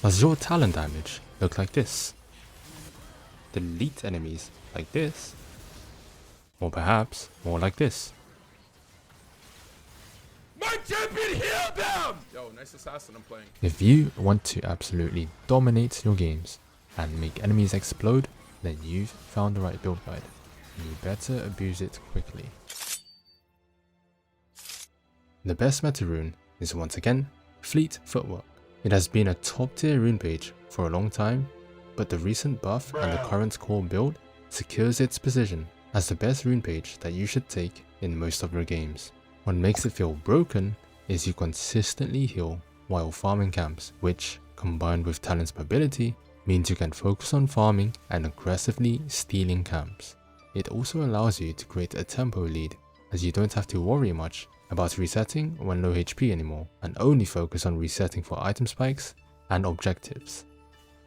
Does your Talon damage look like this? Delete enemies like this? Or perhaps more like this? My champion healed them! Yo, nice assassin I'm playing. If you want to absolutely dominate your games and make enemies explode, then you've found the right build guide. And you better abuse it quickly. The best meta rune is once again Fleet Footwork. It has been a top tier rune page for a long time, but the recent buff and the current core build secures its position as the best rune page that you should take in most of your games. What makes it feel broken is you consistently heal while farming camps, which, combined with Talon's mobility, means you can focus on farming and aggressively stealing camps. It also allows you to create a tempo lead, as you don't have to worry much about resetting when low HP anymore, and only focus on resetting for item spikes and objectives.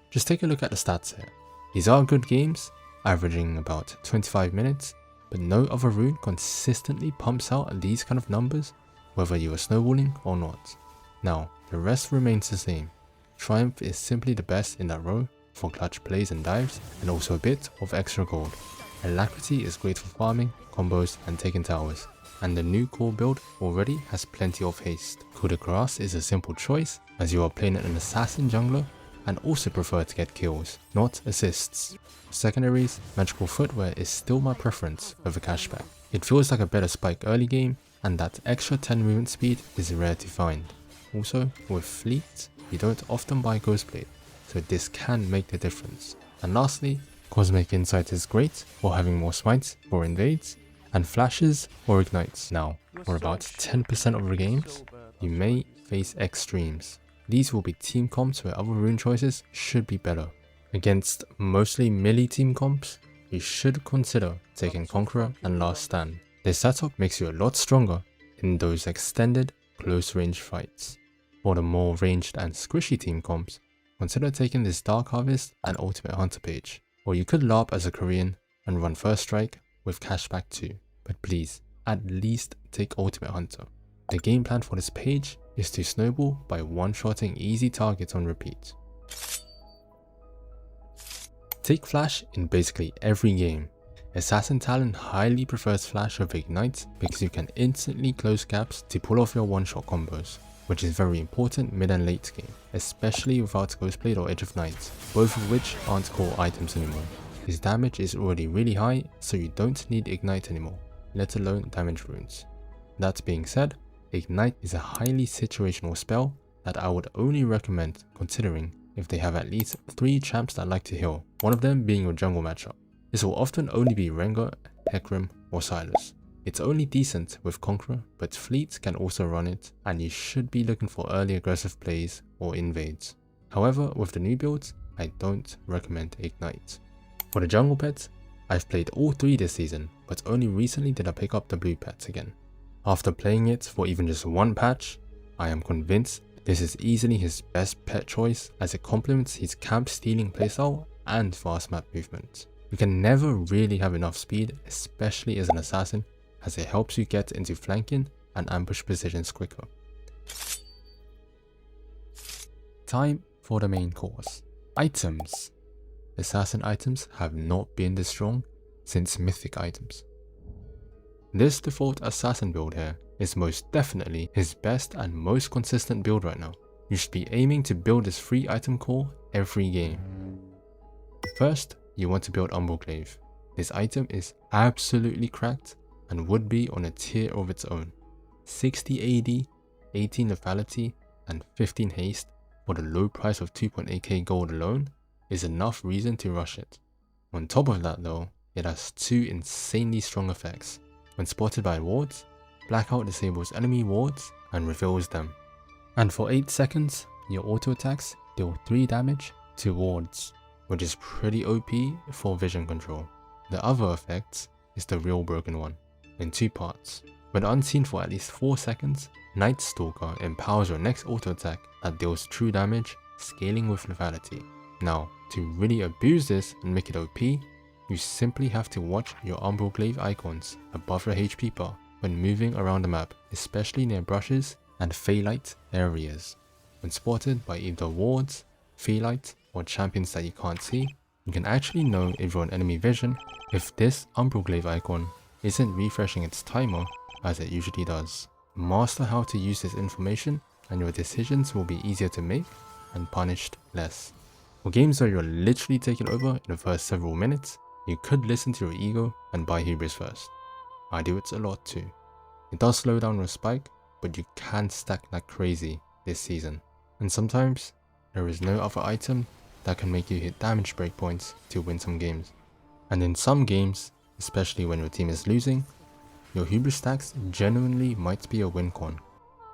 Just take a look at the stats here. These are good games, averaging about 25 minutes, but no other rune consistently pumps out these kind of numbers, whether you are snowballing or not. Now, the rest remains the same. Triumph is simply the best in that row for clutch plays and dives, and also a bit of extra gold. Alacrity is great for farming, combos and taking towers, and the new core build already has plenty of haste. Coup de Grace is a simple choice as you are playing an assassin jungler and also prefer to get kills, not assists. Secondaries, magical footwear is still my preference over cashback. It feels like a better spike early game, and that extra 10 movement speed is rare to find. Also, with fleet, you don't often buy Ghostblade, so this can make the difference. And lastly, Cosmic Insight is great for having more smites or invades, and flashes or ignites. Now, for about 10% of your games, you may face extremes. These will be team comps where other rune choices should be better. Against mostly melee team comps, you should consider taking Conqueror and Last Stand. This setup makes you a lot stronger in those extended, close range fights. For the more ranged and squishy team comps, consider taking this Dark Harvest and Ultimate Hunter page. Or you could LARP as a Korean and run First Strike with cashback too. But please, at least take Ultimate Hunter. The game plan for this page is to snowball by one-shotting easy targets on repeat. Take Flash in basically every game. Assassin Talon highly prefers Flash over Ignite because you can instantly close gaps to pull off your one-shot combos, which is very important mid and late game, especially without Ghostblade or Edge of Night, both of which aren't core items anymore. His damage is already really high, so you don't need Ignite anymore, let alone damage runes. That being said, Ignite is a highly situational spell that I would only recommend considering if they have at least 3 champs that like to heal, one of them being your jungle matchup. This will often only be Rengar, Hecarim or Sylas. It's only decent with Conqueror, but Fleet can also run it, and you should be looking for early aggressive plays or invades. However, with the new builds, I don't recommend Ignite. For the jungle pets, I've played all 3 this season, but only recently did I pick up the blue pets again. After playing it for even just one patch, I am convinced this is easily his best pet choice as it complements his camp stealing playstyle and fast map movement. You can never really have enough speed, especially as an assassin, as it helps you get into flanking and ambush positions quicker. Time for the main course. Items. Assassin items have not been this strong since mythic items. This default assassin build here is most definitely his best and most consistent build right now. You should be aiming to build this 3 item core every game. First, you want to build Umbral. This item is absolutely cracked and would be on a tier of its own. 60 AD, 18 lethality and 15 haste for the low price of 2.8k gold alone is enough reason to rush it. On top of that though, it has 2 insanely strong effects. When spotted by wards, Blackout disables enemy wards and reveals them. And for 8 seconds, your auto attacks deal 3 damage to wards, which is pretty OP for vision control. The other effect is the real broken one, in 2 parts. When unseen for at least 4 seconds, Night Stalker empowers your next auto attack that deals true damage, scaling with lethality. Now, to really abuse this and make it OP, you simply have to watch your Umbral Glaive icons above your HP bar when moving around the map, especially near brushes and Phalite areas. When spotted by either wards, Feelite, or champions that you can't see, you can actually know if you're on enemy vision if this Umbral icon isn't refreshing its timer as it usually does. Master how to use this information and your decisions will be easier to make and punished less. For games where you're literally taking over in the first several minutes, you could listen to your ego and buy Hubris first. I do it a lot too. It does slow down your spike, but you can stack like crazy this season. And sometimes, there is no other item that can make you hit damage breakpoints to win some games. And in some games, especially when your team is losing, your Hubris stacks genuinely might be a win con.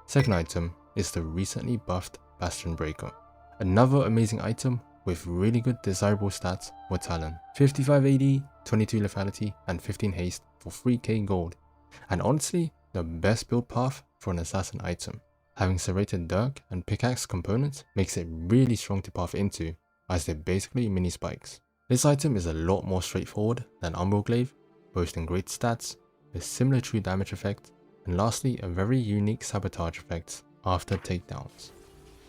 Second item is the recently buffed Bastion Breaker. Another amazing item with really good desirable stats for Talon. 55 AD, 22 lethality and 15 haste for 3k gold. And honestly, the best build path for an assassin item. Having serrated dirk and pickaxe components makes it really strong to path into, as they're basically mini spikes. This item is a lot more straightforward than Umbral, boasting great stats, a similar true damage effect, and lastly a very unique sabotage effect after takedowns.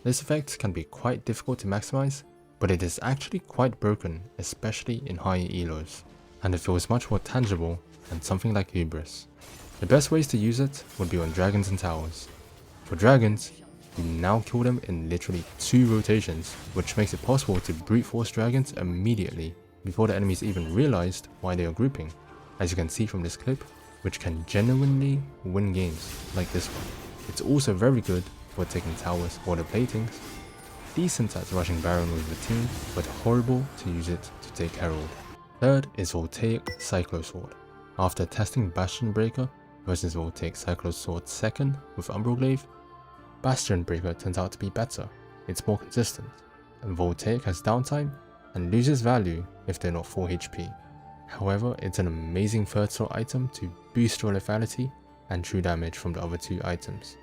This effect can be quite difficult to maximize, but it is actually quite broken, especially in higher elos, and it feels much more tangible than something like Hubris. The best ways to use it would be on dragons and towers. For dragons, you now kill them in literally 2 rotations, which makes it possible to brute force dragons immediately before the enemies even realized why they are grouping, as you can see from this clip, which can genuinely win games like this one. It's also very good for taking towers or the platings, decent at rushing Baron with the team, but horrible to use it to take Herald. Third is Voltaic Cyclo Sword. After testing Bastion Breaker versus Voltaic Cyclo Sword second with Umbral, Bastion Breaker turns out to be better. It's more consistent, and Voltaic has downtime and loses value if they're not full HP. However, it's an amazing third slot item to boost your lethality and true damage from the other 2 items.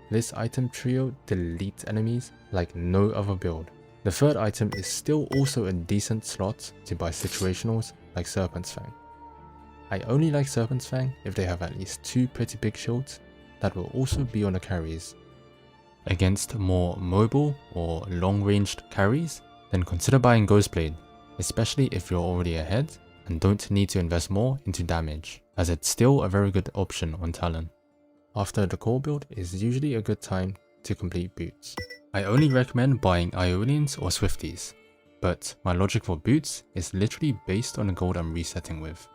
This item trio deletes enemies like no other build. The third item is still also a decent slot to buy situationals like Serpent's Fang. I only like Serpent's Fang if they have at least 2 pretty big shields that will also be on the carries. Against more mobile or long-ranged carries, then consider buying Ghostblade, especially if you're already ahead and don't need to invest more into damage, as it's still a very good option on Talon. After the core build is usually a good time to complete boots. I only recommend buying Ionians or Swifties, but my logic for boots is literally based on the gold I'm resetting with.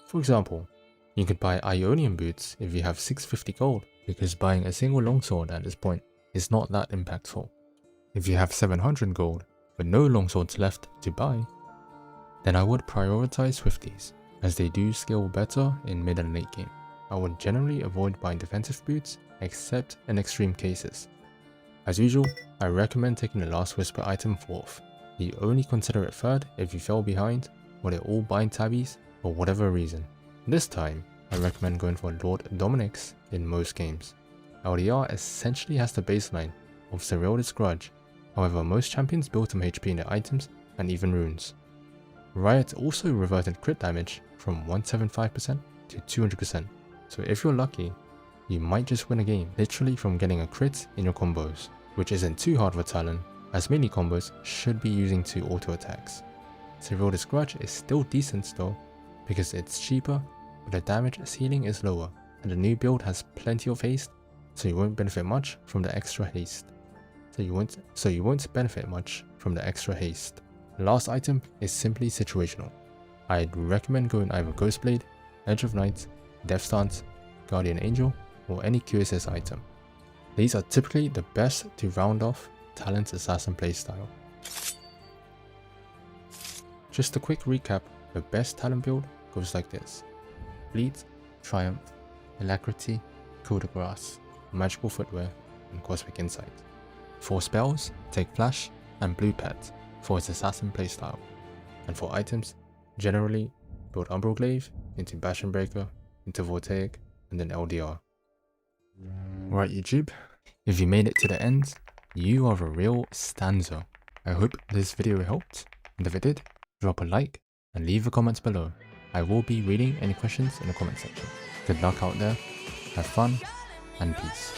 For example, you could buy Ionian boots if you have 650 gold, because buying a single longsword at this point is not that impactful. If you have 700 gold, but no longswords left to buy, then I would prioritize Swifties, as they do scale better in mid and late game. I would generally avoid buying defensive boots, except in extreme cases. As usual, I recommend taking the last whisper item fourth. You only consider it third if you fell behind, or they all bind tabbies, for whatever reason. This time, I recommend going for Lord Dominic's in most games. LDR essentially has the baseline of Cyril's Grudge, however most champions build some HP in their items and even runes. Riot also reverted crit damage from 175% to 200%, so if you're lucky, you might just win a game literally from getting a crit in your combos, which isn't too hard for Talon, as many combos should be using 2 auto attacks. Cyril's Grudge is still decent though, because it's cheaper, but the damage ceiling is lower, and the new build has plenty of haste, so you won't benefit much from the extra haste. The last item is simply situational. I'd recommend going either Ghostblade, Edge of Night, Death Stance, Guardian Angel, or any QSS item. These are typically the best to round off Talon's assassin playstyle. Just a quick recap, the best Talon build goes like this: Fleet, Triumph, Alacrity, Coup de Grace, Magical Footwear, and Cosmic Insight. For spells, take Flash and Blue Pet for its assassin playstyle, and for items, generally build Umbral into Bastion Breaker, into Voltaic, and then LDR. Right YouTube, if you made it to the end, you are a real stanza. I hope this video helped, and if it did, drop a like and leave a comment below. I will be reading any questions in the comment section. Good luck out there, have fun, and peace.